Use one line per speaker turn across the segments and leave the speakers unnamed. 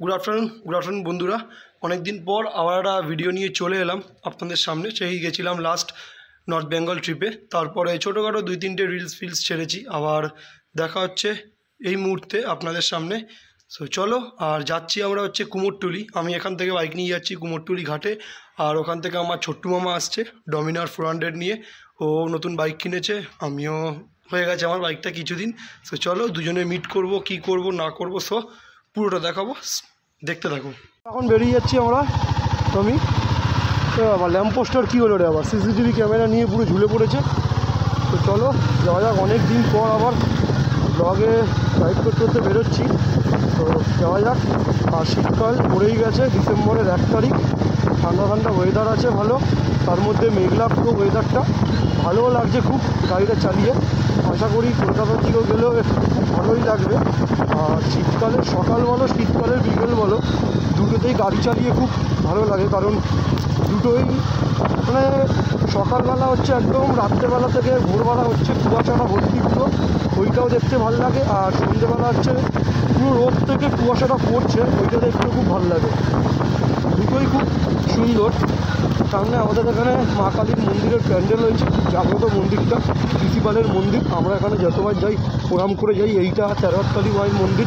Good afternoon बंधुरा अनेक दिन पर आबार एक भिडियो निये चले एलाम आपनादेर सामने। सेई गेछिलाम लास्ट नर्थ बेंगल ट्रिपे, तारपरे छोटोखाटो दुई तीनटे रिल्स फिल्स छेड़ेछि। आबार देखा हच्छे एई मुहूर्ते आपनादेर सामने। सो चलो और जाচ্ছি আমরা হচ্ছে কুমোরটুলি। আমি এখান থেকে বাইক নিয়ে যাচ্ছি কুমোরটুলি ঘাটে, আর ওখান থেকে আমার ছোট্টু মামা আসছে ডমিনার 400 নিয়ে। ও নতুন বাইক কিনেছে, আমিও হয়ে গেছে আমার বাইকটা কিছুদিন। সো চলো দুজনে মিট করব, কি করব না করব সো পুরোটা দেখাবো, দেখতে থাকো। এখন বেরিয়ে যাচ্ছি আমরা। আমি আবার ল্যাম্পপোস্টার কী হলো রে, আবার সিসিটিভি ক্যামেরা নিয়ে পুরো ঝুলে পড়েছে। তো চলো যাওয়া যাক, অনেক দিন পর আবার ব্লগে রাইড করতে করতে বেরোচ্ছি। তো যাওয়া যাক। আর শীতকাল পড়েই গেছে, ডিসেম্বরের 1 তারিখ। ঠান্ডা ঠান্ডা ওয়েদার আছে ভালো, তার মধ্যে মেঘলা পুরো ওয়েদারটা, ভালোও লাগছে খুব গাড়িটা চালিয়ে। আশা করি কলকাতার দিকেও গেলেও ভালোই লাগবে। আর শীতকালে সকাল বলো শীতকালের বিকেল বলো দুটোতেই গাড়ি চালিয়ে খুব ভালো লাগে, কারণ দুটোই মানে সকালবেলা হচ্ছে একদম রাত্রেবেলা থেকে ভোরবেলা হচ্ছে কুয়াশাটা ভর্তি পুরো, ওইটাও দেখতে ভালো লাগে। আর সন্ধ্যেবেলা হচ্ছে পুরো রোদ থেকে কুয়াশাটা পড়ছে, ওইটা দেখতে খুব ভালো লাগে। দুটোই খুব সুন্দর। সামনে আমাদের এখানে মা কালীর মন্দিরের প্যান্ডেল হয়েছে, জাগ্রত মন্দিরটা প্রিন্সিপালের মন্দির। আমরা এখানে যতবার যাই প্রণাম করে যাই। এইটা তেরোয়াতকালী মায়ের মন্দির।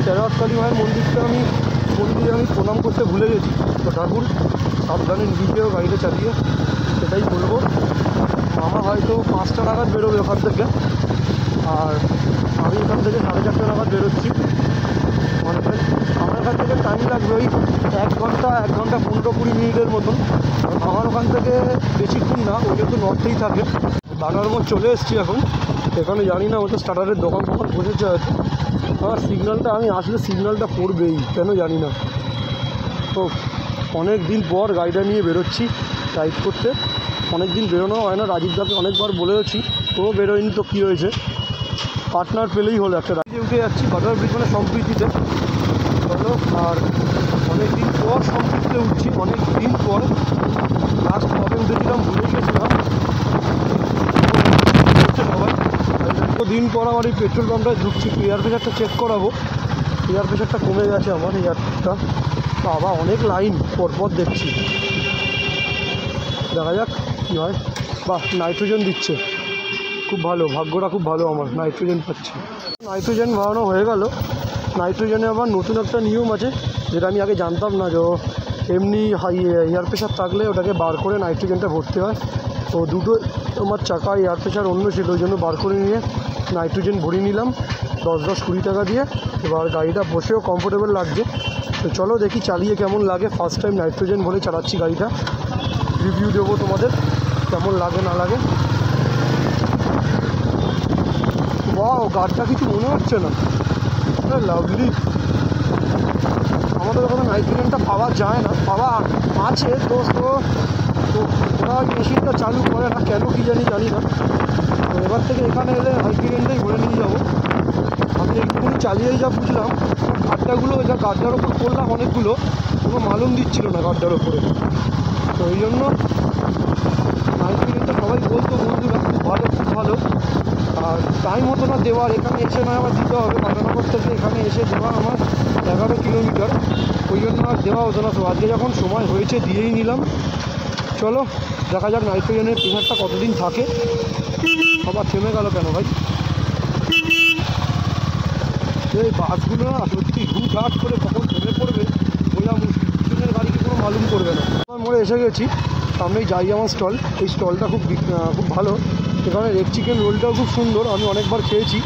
তেরোয়াতকালী মায়ের মন্দিরে আমি প্রণাম করতে ভুলে গেছি। তো ঠাকুর সাবধানে নিজেও গাড়িটা চালিয়ে, সেটাই বলবো। মামা হয়তো 5টা নাগাদ বেরোবে ওখান থেকে, আর আমি এখান থেকে 4:30 নাগাদ বেরোচ্ছি। মানে আমার এখান থেকে টাইম লাগবে ওই 1 ঘন্টা 15-20 মিনিটের মতন। আমার ওখান থেকে বেশিক্ষণ না, ওই যেহেতু নর্থেই থাকে। বানার মোড় চলে এসেছি এখন। এখানে জানি না হয়তো স্টার্টারের দোকান বসেছে হয়তো। আমার সিগন্যালটা, আমি আসলে সিগন্যালটা পড়বেই কেন জানি না। তো অনেক দিন পর গাড়িটা নিয়ে বেরোচ্ছি রাইড করতে। অনেক দিন বেরোনো হয় না, রাজীবদাকে অনেকবার বলেছি, ও বেরোয়নি। তো কী হয়েছে, পার্টনার পেলেই হলো একটা। রাইডে উঠে যাচ্ছি বাটার ব্রিজ মানে সম্প্রীতিতে। চলো, আর অনেক দিন পর সম্প্রীতিতে উঠছি, অনেক দিন পর। লাস্ট কবে উঠেছিলাম ভুলে গিয়েছিলাম সবাই। দিন পর আমার এই পেট্রোল পাম্পটায় ঢুকছি, এয়ার প্রেশারটা চেক করাবো। এয়ার প্রেশারটা কমে গেছে আমার, এয়ারটা। বাবা অনেক লাইন পরপর দেখছি, দেখা যাক কী হয়। বাহ, নাইট্রোজেন দিচ্ছে, খুব ভালো, ভাগ্যটা খুব ভালো আমার, নাইট্রোজেন পাচ্ছি। নাইট্রোজেন ভরানো হয়ে গেল। নাইট্রোজেনে আবার নতুন একটা নিয়ম আছে, যেটা আমি আগে জানতাম না, যে এমনি এয়ার প্রেশার থাকলে ওটাকে বার করে নাইট্রোজেনটা ভরতে হয়। তো দুটো আমার চাকায় এয়ার প্রেশার অন্য ছিল, ওই জন্য বার করে নিয়ে নাইট্রোজেন ভরিয়ে নিলাম 10-20 টাকা দিয়ে। এবার গাড়িটা বসেও কমফোর্টেবল লাগছে। তো চলো দেখি চালিয়ে কেমন লাগে। ফার্স্ট টাইম নাইট্রোজেন ভরে চালাচ্ছি গাড়িটা, রিভিউ দেবো তোমাদের কেমন লাগে না লাগে। বাহ, গাড়িটা কিছু মনে হচ্ছে না, লাভলি। আমাদের ওখানে নাইট্রোজেনটা পাওয়া যায় না, পাওয়া আছে তো ওরা মেশিনটা চালু করে না কেন কি জানি না। তো এবার থেকে এখানে এলে নাইট্রোজেনটাই ভরে নিয়ে যাবো। আমি একটুখানি চালিয়েই যা বুঝলাম, গাড্ডাগুলো যা গাড্ডার ওপর করলাম অনেকগুলো, কোনো মালুম দিচ্ছিল না গাড্ডার ওপরে। তো এই জন্য নাইট্রোজেনটা সবাই বলতো বন্ধুরা খুব ভালো খুব ভালো। আর টাইম হতো না দেওয়ার, এখানে এসে নয় আমার দিতে হবে। বাটানগর থেকে এখানে এসে দেওয়া আমার 11 কিলোমিটার, ওই জন্য আর দেওয়া হতো না। তো আজকে যখন সময় হয়েছে দিয়েই নিলাম। চলো দেখা যাক নাইট্রোজেনের প্রেশারটা কতদিন থাকে। আবার থেমে গেল কেন ভাই? এই বাসগুলো না সত্যি হুটহাট করে কখন থেমে পড়বে বোঝা মুশকিলের, গাড়িকে কোনো মালুম করবে না। আমার মোড়ে এসে গেছি, সামনেই যাই আমার স্টল। এই স্টলটা খুব ভালো। এখানে রেড চিকেন রোলটাও খুব সুন্দর, আমি অনেকবার খেয়েছি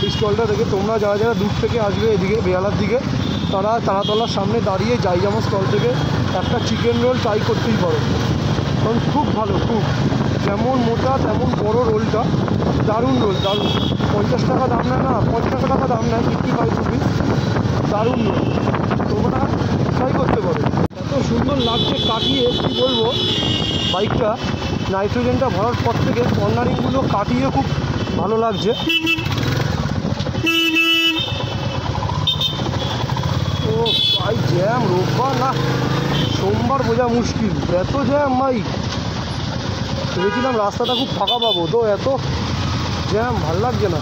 এই স্টলটা থেকে। তোমরা যারা যারা দূর থেকে আসবে এদিকে বেহালার দিকে, তারা তারাতলার সামনে দাঁড়িয়ে যাই আমার স্টল থেকে একটা চিকেন রোল ট্রাই করতেই পারো, কারণ খুব ভালো, খুব যেমন মোটা তেমন বড় রোলটা। দারুণ রোল, দারুণ। 50 টাকা দাম নেয় না, 55 টাকা দাম নেয়, 55 রুপিস। দারুণ রোল, তোমরা ট্রাই করতে পারো। এত সুন্দর লাগছে কাটিয়ে, কী বলবো। বাইকটা নাইট্রোজেনটা ভরার পর থেকে কর্নারিংগুলো কাটিয়ে খুব ভালো লাগছে। ও ভাই জ্যাম, রোববার না সোমবার বোঝা মুশকিল, এত জ্যাম ভাই। ভেবেছিলাম রাস্তাটা খুব ফাঁকা পাবো, তো এত জ্যাম, ভাল লাগছে না।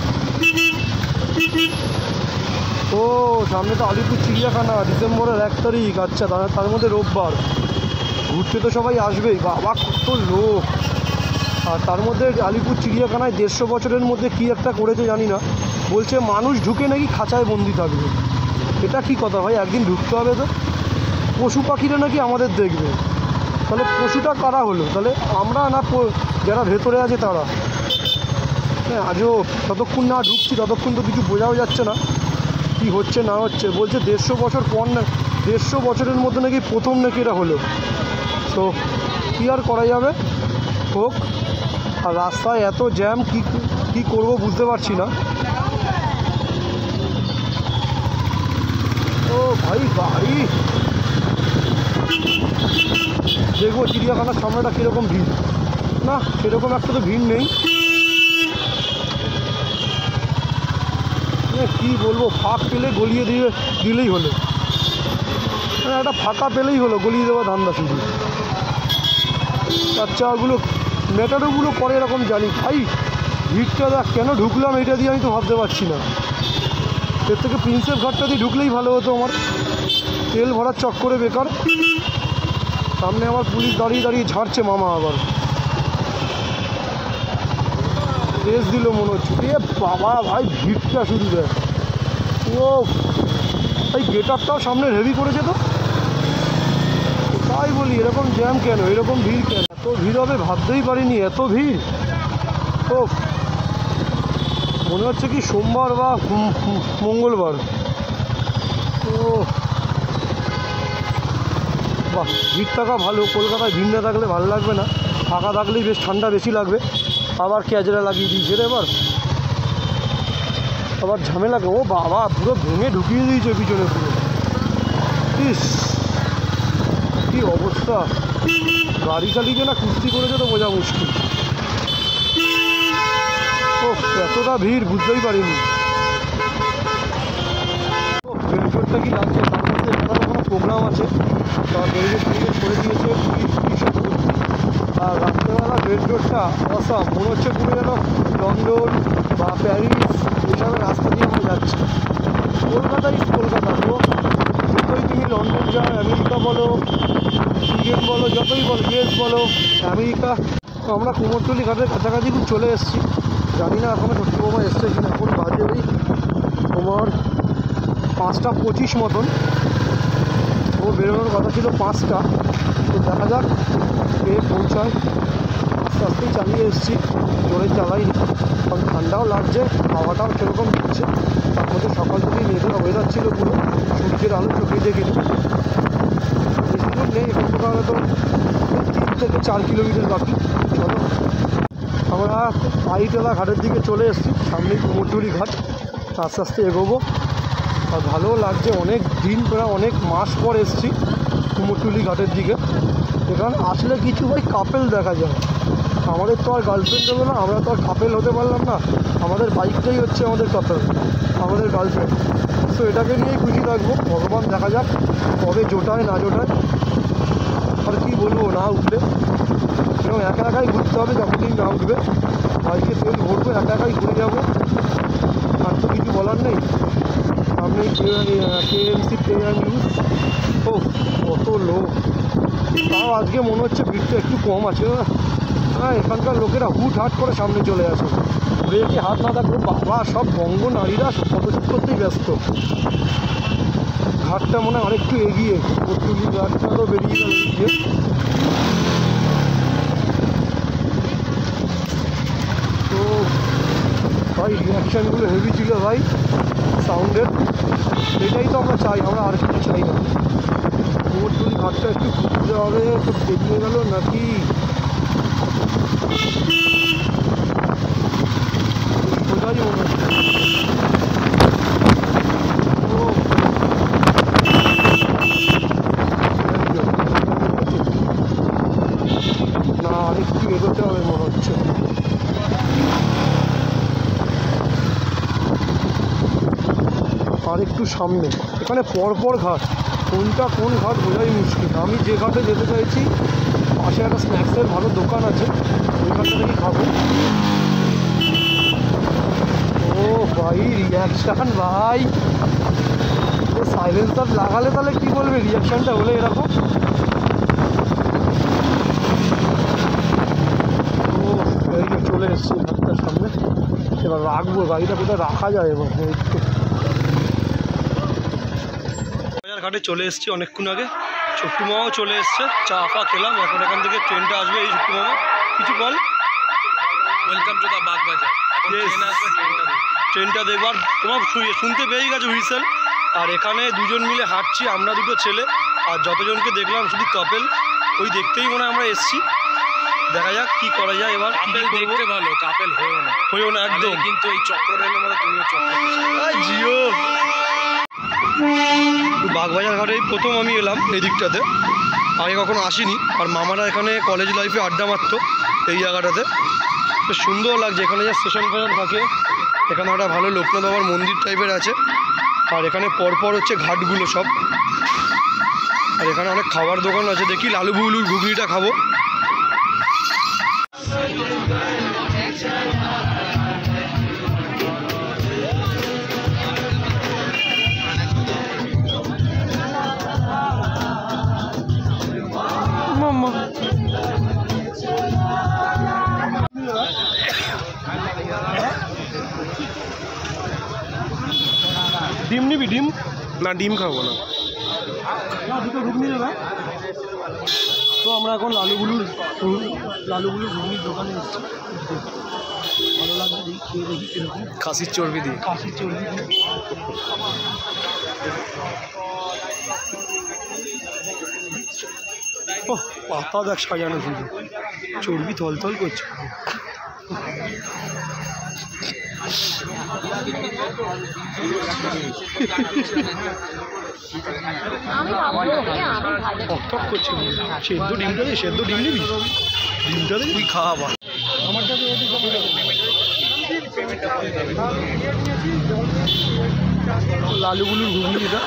ও সামনে তো আলিপুর চিড়িয়াখানা, ডিসেম্বরের 1 তারিখ। আচ্ছা, তার মধ্যে রোববার। ঘুরতে তো সবাই আসবেই, বাবা কত লোক। আর তার মধ্যে আলিপুর চিড়িয়াখানায় 150 বছরের মধ্যে কী একটা করেছে জানি না, বলছে মানুষ ঢুকে নাকি খাঁচায় বন্দি থাকবে। এটা কি কথা ভাই, একদিন ঢুকতে হবে তো। পশু পাখিরা নাকি আমাদের দেখবে, তাহলে পশুটা কারা হলো? তাহলে আমরা না যারা ভেতরে আছে তারা? হ্যাঁ, আজও ততক্ষণ না ঢুকছি ততক্ষণ তো কিছু বোঝাও যাচ্ছে না কি হচ্ছে না হচ্ছে। বলছে 150 বছর পর না, 150 বছরের মধ্যে নাকি প্রথম নাকি এটা হলো। তো কী আর করা যাবে, হোক। আর রাস্তায় এত জ্যাম, কি করব বুঝতে পারছি না। ও ভাই গাড়ি দেখবো চিড়িয়াখানার সামনেটা কীরকম ভিড়। না সেরকম একটা তো ভিড় নেই। কি বলবো, ফাঁক পেলে গলিয়ে দিলেই হলো। একটা ফাঁকা পেলেই হলো, গলিয়ে দেওয়া ধান্দা শুধু। বাচ্চাগুলো মেটারোগুলো করে এরকম জানি ভাই। ভিড়টা দেখ, কেন ঢুকলাম এটা দিয়ে আমি তো ভাবতে পারছি না। এর থেকে প্রিন্সেপ ঘাটটা দিয়ে ঢুকলেই ভালো হতো আমার, তেল ভরার চক্করে বেকার। সামনে আমার পুলিশ দাঁড়িয়ে দাঁড়িয়ে ঝাড়ছে মামা, আবার রেস দিল মনে হচ্ছে। এ বাবা ভাই ভিড়টা শুরু দেয়। ও ভাই গেট আপটাও সামনে হেভি করেছে তো, তাই বলি এরকম জ্যাম কেন, এরকম ভিড় কেন? এত ভিড় হবে ভাবতেই পারিনি, এত ভিড়। ও মনে হচ্ছে কি সোমবার বা মঙ্গলবার। ও বাহ, ভিড় থাকা ভালো। কলকাতায় ভিড় না থাকলে ভালো লাগবে না, ফাঁকা থাকলেই বেশ ঠান্ডা বেশি লাগবে। আবার ক্যাজরা লাগিয়ে দিয়েছে রে, আবার ঝামেলা। ও বাবা পুরো ভেঙে ঢুকিয়ে দিয়েছে পিছনে পুরো। ইস কি অবস্থা, গাড়ি চালিয়ে না কুস্তি করেছে তো বোঝা মুশকিল। ও এতটা ভিড় বুঝতেই পারিনি। ব্যারিকেডটা কি লাগছে, তার মধ্যে কোনো প্রোগ্রাম আছে, তার ব্যারিকেড করে দিয়েছে। আর রাত্রেবেলা ব্যারিকেডটা অসাম, মনে হচ্ছে পুরো যেন লন্ডন বা প্যারিস এইসবের রাস্তা দিয়ে আমরা যাচ্ছি। কলকাতা তো যতই তুমি লন্ডন যাও, আমেরিকা বলো, ইংল্যান্ড বলো, যতই বলো, ইউএস বলো, আমেরিকা। আমরা কুমোরটুলি ঘাটের কাছাকাছি চলে এসেছি। জানি না এখনও সত্যবাবা এসছে কিনা। এখন বাজে ওই তোমার 5:25 মতন। ও বেরোনোর কথা ছিল 5টা, তো দেখা যাক কে পৌঁছায়। আস্তে আস্তেই চালিয়ে এসেছি, জোরে চালাইনি, কারণ ঠান্ডাও লাগছে, হাওয়াটাও সেরকম দিচ্ছে। তার মধ্যে সকাল থেকেই মেঘলা ওয়েদার ছিল, পুরো সূর্যের আলো চোখে দেখেনি। বেশি দূর নেই, এখান থেকে হয়তো 3 থেকে 4 কিলোমিটার বাকি। চলো আমরা পাইটেলা ঘাটের দিকে চলে এসেছি, সামনেই কুমোরটুলি ঘাট। আস্তে আস্তে এগোবো। আর ভালোও লাগছে, অনেক দিন প্রায় অনেক মাস পর এসেছি কুমোরটুলি ঘাটের দিকে। এখানে আসলে কিছু ভাই কাপেল দেখা যায়। আমাদের তো আর গার্লফ্রেন্ড হলো না, আমরা তো আর কাপেল হতে পারলাম না। আমাদের বাইকটাই হচ্ছে আমাদের কাপেল, আমাদের গার্লফ্রেন্ড। সো এটাকে নিয়েই খুশি থাকবো। ভগবান দেখা যাক কবে জোটায় না জোটায়। আর কি বলবো, না উঠলে এবং একা একাই ঘুরতে হবে। যতদিন না উঠবে বাইকে তেল ভরবো, একা একাই ঘুরে যাবো, আর তো কিছু বলার নেই। সামনে KMC পে অ্যান্ড ইউজ। ও কত লোক, তাও আজকে মনে হচ্ছে ভিড়টা একটু কম আছে। হ্যাঁ, এখানকার লোকেরা হুট হাট করে সামনে চলে আসে, ব্রেকে হাত না থাকলে বাবা সব বঙ্গ নারীরা ফটোশ্যুট করতেই ব্যস্ত। ঘাটটা মনে হয় আরেকটু এগিয়ে, কুমোরটুলি ঘাটটা তো বেরিয়ে গেল এগিয়ে। তো ভাই রিয়াকশানগুলো হেভি ছিল ভাই সাউন্ডের। এটাই তো আমরা চাই, আমরা আর কিছু চাই না। কুমোরটুলি ঘাটটা একটু ঘুরতে হবে, তো বেরিয়ে গেল নাকি। সোজাই মনে হচ্ছে। না আরেকটু এগোতে হবে মনে হচ্ছে। আর একটু সামনে, এখানে পরপর ঘাট, কোনটা কোন ঘাট বোঝাই মুশকিল। আমি যে ঘাটে যেতে চাইছি পাশে একটা স্ন্যাক্সের ভালো দোকান আছে, ওই ঘাটটা থেকে খাবো। ও ভাই রিয়াকশান ভাই, সাইলেন্সার লাগালে তাহলে কি বলবে, রিয়াকশানটা হলে এরকম। ও এই যে চলে এসছি ঘাটটার সামনে, এবার রাখবো গাড়িটা, কোথায় রাখা যায় এবার। বাজার ঘাটে চলে এসেছি অনেকক্ষণ আগে, ছোট্টু মামাও চলে এসছে, চা ফা খেলাম, এখন এখান থেকে ট্রেনটা আসবে। এই ছোট্টু মামা কিছু বল।
Welcome to the Baghbazar.
ট্রেনটা দেখবার তোমার শুনতে পেয়ে গেছো হুইসেল। আর এখানে দুজন মিলে হাঁটছি, আমরা দুটো ছেলে, আর যতজনকে দেখলাম শুধু কাপেল। ওই দেখতেই মনে হয় আমরা এসছি, দেখা যাক কি করা যায় এবার।
কাপেল দেখতে ভালো, কাপেল হয়েও না
একদম,
কিন্তু এই চক্র রেলের মধ্যে তুমিও চক্র
জিও। বাগবাজার ঘাটে প্রথম আমি এলাম এই দিকটাতে, আগে কখনো আসিনি। আর মামারা এখানে কলেজ লাইফে আড্ডা মারতো এই জায়গাটাতে, বেশ সুন্দর লাগছে। এখানে যা স্টেশন ফেশন থাকে, এখানে একটা ভালো লোকনাথ বাবার মন্দির টাইপের আছে, আর এখানে পরপর হচ্ছে ঘাটগুলো সব। আর এখানে অনেক খাবার দোকান আছে, দেখি লালু বুলুর ঘুগনিটা খাবো। মাম্মা ডিম নিবি? ডিম
না, ডিম খাবো না।
দুটো ঘুগনি নেবে। তো আমরা এখন লালুগুলুর ঘুগনির দোকানে এসেছি, ভালো লাগবে, দেখি খেয়ে দেখি কিরকম।
খাসির চর্বি দিয়ে।
খাসির চর্বি দিয়ে। ও পাতা দেখ সাজানো, শুধু চর্বি থলথল করছে। টক করছে সেদ্ধ ডিমটা দিয়ে, সেদ্ধ ডিম নিবি? ডিমটা দিয়ে তুই খাওয়াবা আমার কাছে। লালুগুলুর ঘুগনি, এটা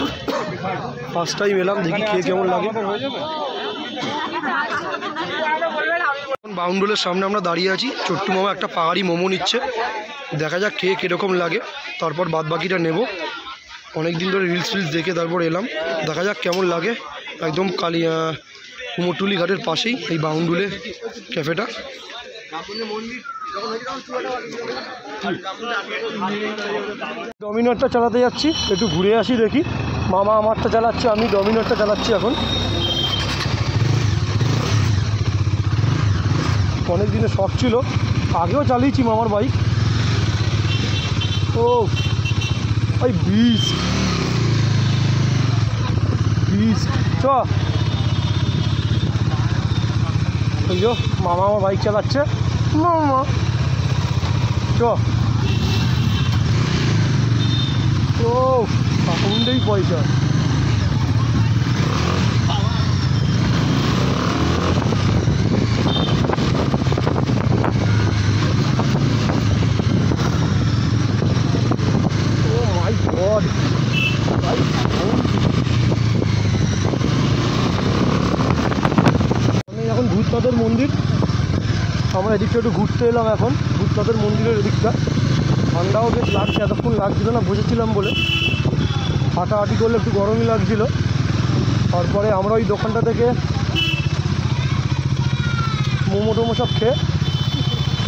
ফার্স্ট টাইম এলাম, দেখি খেয়ে কেমন লাগে। বাউন্ডুলের সামনে আমরা দাঁড়িয়ে আছি, ছোট্টু মামা একটা পাহাড়ি মোমো নিচ্ছে, দেখা যাক খেয়ে কীরকম লাগে, তারপর বাদ বাকিটা নেব। অনেক দিন ধরে রিলস দেখে তারপর এলাম, দেখা যাক কেমন লাগে। একদম কুমোরটুলি ঘাটের পাশেই এই বাউন্ডুলে ক্যাফেটা। ডমিনোরটা চালাতে যাচ্ছি, একটু ঘুরে আসি দেখি। মামা আমারটা চালাচ্ছে, আমি ডমিনোরটা চালাচ্ছি এখন। অনেক দিনের শখ ছিল, আগেও চালিয়েছি মামার বাইক। ও ভাই বিচ চ, ওই যো মামা আমার বাইক চালাচ্ছে, মামা চ। ও সাউন্ডেই পয়সা। এখন ভূতনাথের মন্দির, আমরা এদিকটা একটু ঘুরতে এলাম। এখন ভূতনাথের মন্দিরের এদিকটা ঠান্ডাও বেশ লাগছে, এতক্ষণ লাগছিল না, বসেছিলাম বলে। হাঁটাহাঁটি করলে একটু গরমই লাগছিল। তারপরে আমরা ওই দোকানটা থেকে মোমো টোমো সব খেয়ে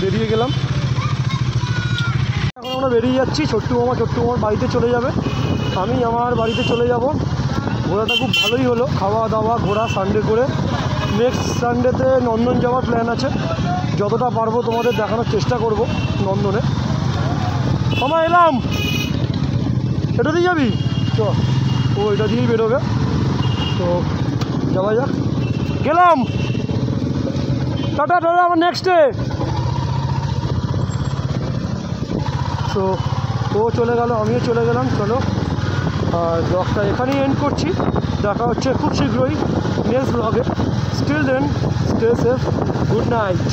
বেরিয়ে গেলাম। এখন আমরা বেরিয়ে যাচ্ছি, ছোট্টু মামার বাড়িতে চলে যাবে, আমি আমার বাড়িতে চলে যাব। ঘোরাটা খুব ভালোই হলো, খাওয়া দাওয়া ঘোরা সানডে করে। নেক্সট সানডেতে নন্দন যাওয়ার প্ল্যান আছে, যতটা পারবো তোমাদের দেখানোর চেষ্টা করব নন্দনে। মামা এলাম, এটা দিয়ে যাবি? চ, ও এটা দিয়েই বেরোবে, তো যাওয়া যাক। গেলাম, টাটা টাটা, আমার নেক্সটে। তো ও চলে গেল, আমিও চলে গেলাম। চলো, আর ব্লগটা এখানেই এন্ড করছি, দেখা হচ্ছে খুব শীঘ্রই নেক্সট ব্লগে। Still then stay safe, good night.